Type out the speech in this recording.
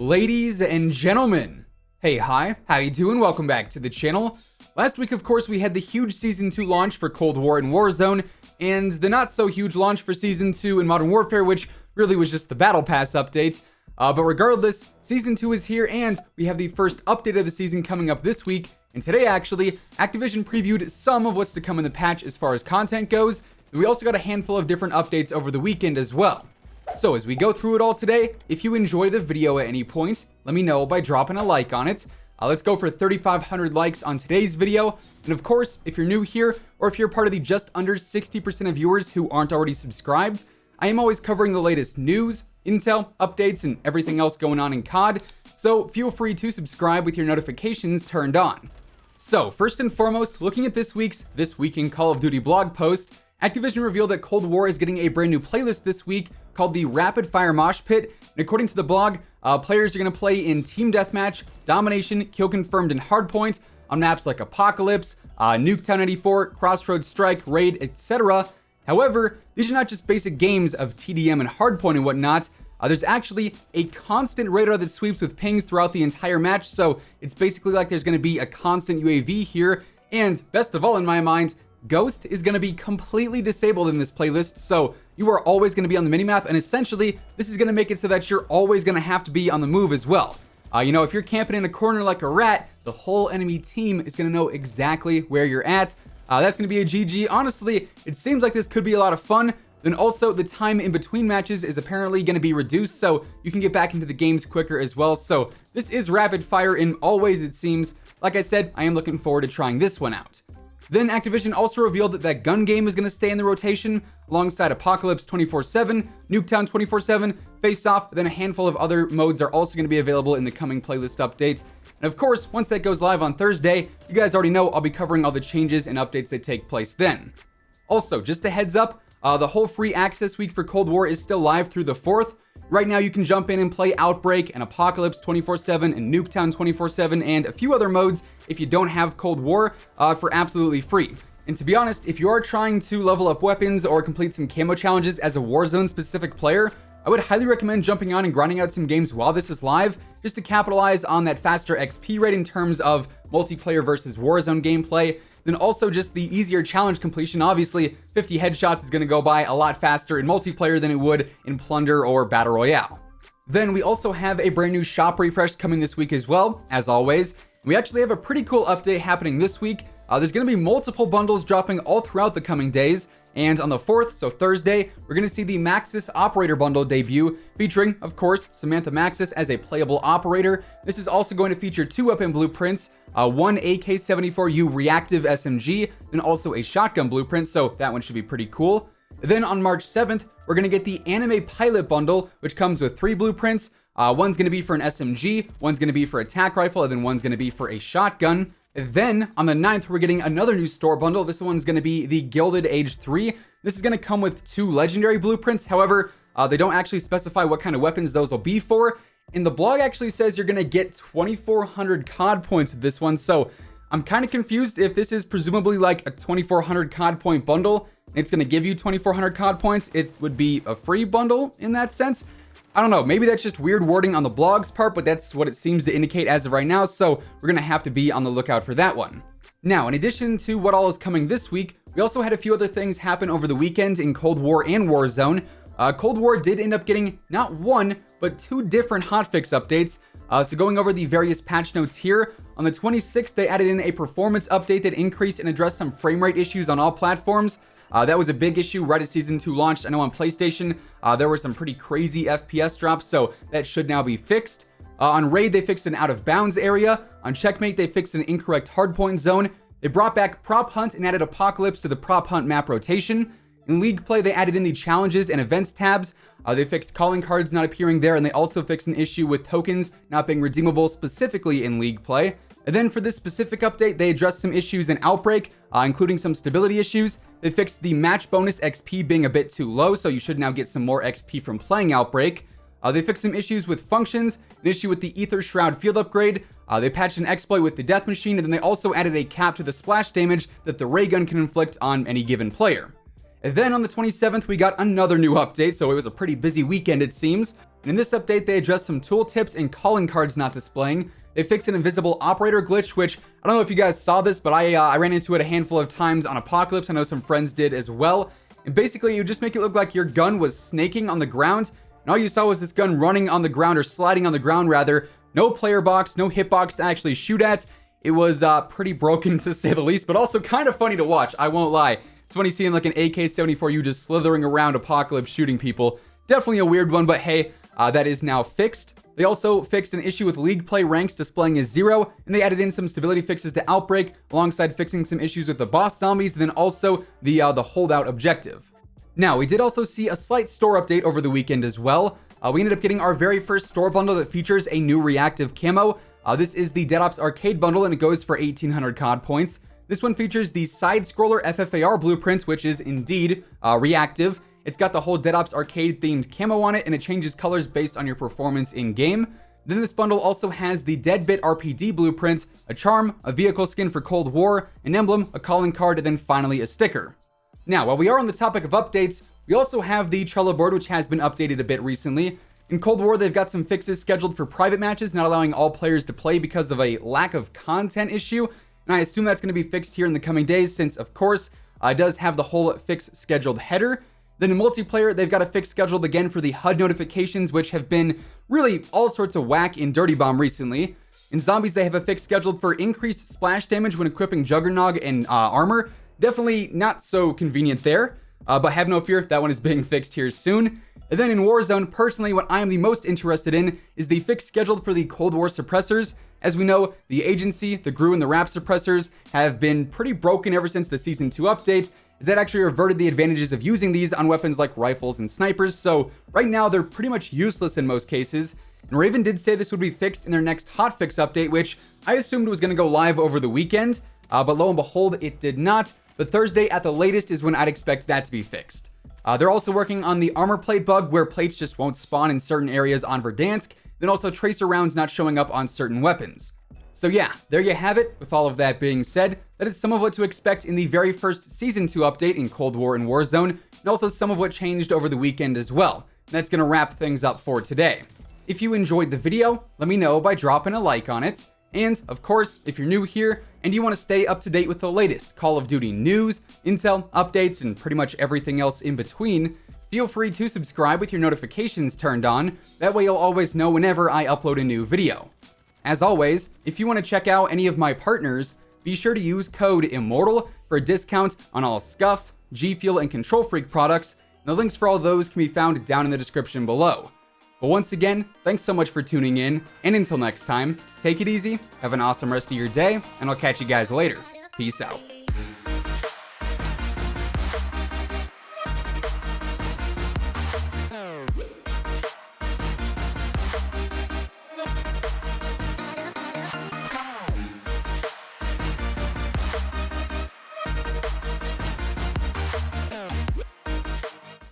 Ladies and gentlemen, hey, hi, how you doing? Welcome back to the channel. Last week, of course, we had the huge Season 2 launch for Cold War and Warzone, and the not-so-huge launch for Season 2 in Modern Warfare, which really was just the Battle Pass update. But regardless, Season 2 is here, and we have the first update of the season coming up this week. And today, actually, Activision previewed some of what's to come in the patch as far as content goes, and we also got a handful of different updates over the weekend as well. So as we go through it all today, if you enjoy the video at any point, let me know by dropping a like on it. Let's go for 3,500 likes on today's video. And of course, if you're new here, or if you're part of the just under 60% of viewers who aren't already subscribed, I am always covering the latest news, intel, updates, and everything else going on in COD, so feel free to subscribe with your notifications turned on. So first and foremost, looking at this week's This Week in Call of Duty blog post, Activision revealed that Cold War is getting a brand new playlist this week called the Rapid Fire Mosh Pit. And according to the blog, players are going to play in Team Deathmatch, Domination, Kill Confirmed, and Hardpoint on maps like Apocalypse, Nuketown 94, Crossroads Strike, Raid, etc. However, these are not just basic games of TDM and Hardpoint and whatnot. There's actually a constant radar that sweeps with pings throughout the entire match, so it's basically like there's going to be a constant UAV here. And best of all in my mind, Ghost is going to be completely disabled in this playlist, so you are always going to be on the minimap, and essentially, this is going to make it so that you're always going to have to be on the move as well. If you're camping in a corner like a rat, the whole enemy team is going to know exactly where you're at. That's going to be a GG. Honestly, it seems like this could be a lot of fun. Then also, the time in between matches is apparently going to be reduced, so you can get back into the games quicker as well. So this is rapid fire in all ways, it seems. Like I said, I am looking forward to trying this one out. Then Activision also revealed that gun game is going to stay in the rotation alongside Apocalypse 24/7, Nuketown 24/7, Face Off, then a handful of other modes are also going to be available in the coming playlist update. And of course, once that goes live on Thursday, you guys already know I'll be covering all the changes and updates that take place then. Also, just a heads up, the whole free access week for Cold War is still live through the 4th. Right now, you can jump in and play Outbreak and Apocalypse 24/7 and Nuketown 24/7 and a few other modes if you don't have Cold War for absolutely free. And to be honest, if you are trying to level up weapons or complete some camo challenges as a Warzone specific player, I would highly recommend jumping on and grinding out some games while this is live, just to capitalize on that faster XP rate in terms of multiplayer versus Warzone gameplay. Then also just the easier challenge completion. Obviously, 50 headshots is going to go by a lot faster in multiplayer than it would in Plunder or Battle Royale. Then we also have a brand new shop refresh coming this week as well, as always. We actually have a pretty cool update happening this week. There's going to be multiple bundles dropping all throughout the coming days. And on the 4th, so Thursday, we're going to see the Maxis Operator Bundle debut, featuring, of course, Samantha Maxis as a playable operator. This is also going to feature 2 weapon blueprints, one AK-74U reactive SMG, and also a shotgun blueprint, so that one should be pretty cool. Then on March 7th, we're going to get the Anime Pilot Bundle, which comes with 3 blueprints. One's going to be for an SMG, one's going to be for a attack rifle, and then one's going to be for a shotgun. Then, on the 9th, we're getting another new store bundle. This one's going to be the Gilded Age 3. This is going to come with 2 legendary blueprints. However, they don't actually specify what kind of weapons those will be for. And the blog actually says you're going to get 2,400 COD points with this one. So, I'm kind of confused if this is presumably like a 2,400 COD point bundle. It's going to give you 2,400 COD points. It would be a free bundle in that sense. I don't know, maybe that's just weird wording on the blog's part, but that's what it seems to indicate as of right now, so we're going to have to be on the lookout for that one. Now, in addition to what all is coming this week, we also had a few other things happen over the weekend in Cold War and Warzone. Cold War did end up getting not 1, but 2 different hotfix updates. So going over the various patch notes here, on the 26th, they added in a performance update that increased and addressed some frame rate issues on all platforms. That was a big issue right as Season 2 launched. I know on PlayStation, there were some pretty crazy FPS drops, so that should now be fixed. On Raid, they fixed an out-of-bounds area. On Checkmate, they fixed an incorrect hardpoint zone. They brought back Prop Hunt and added Apocalypse to the Prop Hunt map rotation. In League Play, they added in the Challenges and Events tabs. They fixed calling cards not appearing there, and they also fixed an issue with tokens not being redeemable specifically in League Play. And then for this specific update, they addressed some issues in Outbreak, including some stability issues. They fixed the match bonus XP being a bit too low, so you should now get some more XP from playing Outbreak. They fixed some issues with functions, an issue with the Ether Shroud field upgrade. They patched an exploit with the Death Machine, and then they also added a cap to the splash damage that the ray gun can inflict on any given player. And then on the 27th, we got another new update, so it was a pretty busy weekend, it seems. And in this update, they addressed some tooltips and calling cards not displaying. They fixed an invisible operator glitch, which I don't know if you guys saw this, but I ran into it a handful of times on Apocalypse. I know some friends did as well. And basically, you just make it look like your gun was snaking on the ground, and all you saw was this gun running on the ground, or sliding on the ground rather. No player box, no hitbox to actually shoot at. It was pretty broken to say the least, but also kind of funny to watch, I won't lie. It's funny seeing like an AK-74U just slithering around Apocalypse shooting people. Definitely a weird one, but hey, that is now fixed. They also fixed an issue with League play ranks displaying as 0, and they added in some stability fixes to Outbreak, alongside fixing some issues with the boss zombies, and then also the holdout objective. Now, we did also see a slight store update over the weekend as well. We ended up getting our very first store bundle that features a new reactive camo. This is the Dead Ops Arcade bundle, and it goes for 1,800 COD points. This one features the side-scroller FFAR blueprint, which is indeed reactive. It's got the whole Dead Ops Arcade themed camo on it, and it changes colors based on your performance in game. Then this bundle also has the Deadbit RPD blueprint, a charm, a vehicle skin for Cold War, an emblem, a calling card, and then finally a sticker. Now, while we are on the topic of updates, we also have the Trello board, which has been updated a bit recently. In Cold War, they've got some fixes scheduled for private matches, not allowing all players to play because of a lack of content issue, and I assume that's going to be fixed here in the coming days since, of course, it does have the whole fix scheduled header. Then in multiplayer, they've got a fix scheduled again for the HUD notifications, which have been really all sorts of whack in Dirty Bomb recently. In Zombies, they have a fix scheduled for increased splash damage when equipping Juggernog and armor. Definitely not so convenient there, but have no fear, that one is being fixed here soon. And then in Warzone, personally, what I am the most interested in is the fix scheduled for the Cold War suppressors. As we know, the Agency, the GRU, and the RAP suppressors have been pretty broken ever since the Season 2 update, as that actually reverted the advantages of using these on weapons like rifles and snipers, so right now they're pretty much useless in most cases. And Raven did say this would be fixed in their next hotfix update, which I assumed was going to go live over the weekend, but lo and behold, it did not. But Thursday at the latest is when I'd expect that to be fixed. They're also working on the armor plate bug, where plates just won't spawn in certain areas on Verdansk, then also tracer rounds not showing up on certain weapons. So yeah, there you have it. With all of that being said, that is some of what to expect in the very first Season 2 update in Cold War and Warzone, and also some of what changed over the weekend as well. And that's going to wrap things up for today. If you enjoyed the video, let me know by dropping a like on it. And, of course, if you're new here and you want to stay up to date with the latest Call of Duty news, intel, updates, and pretty much everything else in between, feel free to subscribe with your notifications turned on. That way you'll always know whenever I upload a new video. As always, if you want to check out any of my partners, be sure to use code IMMORTAL for a discount on all Scuff, G Fuel, and Control Freak products, and the links for all those can be found down in the description below. But once again, thanks so much for tuning in, and until next time, take it easy, have an awesome rest of your day, and I'll catch you guys later. Peace out.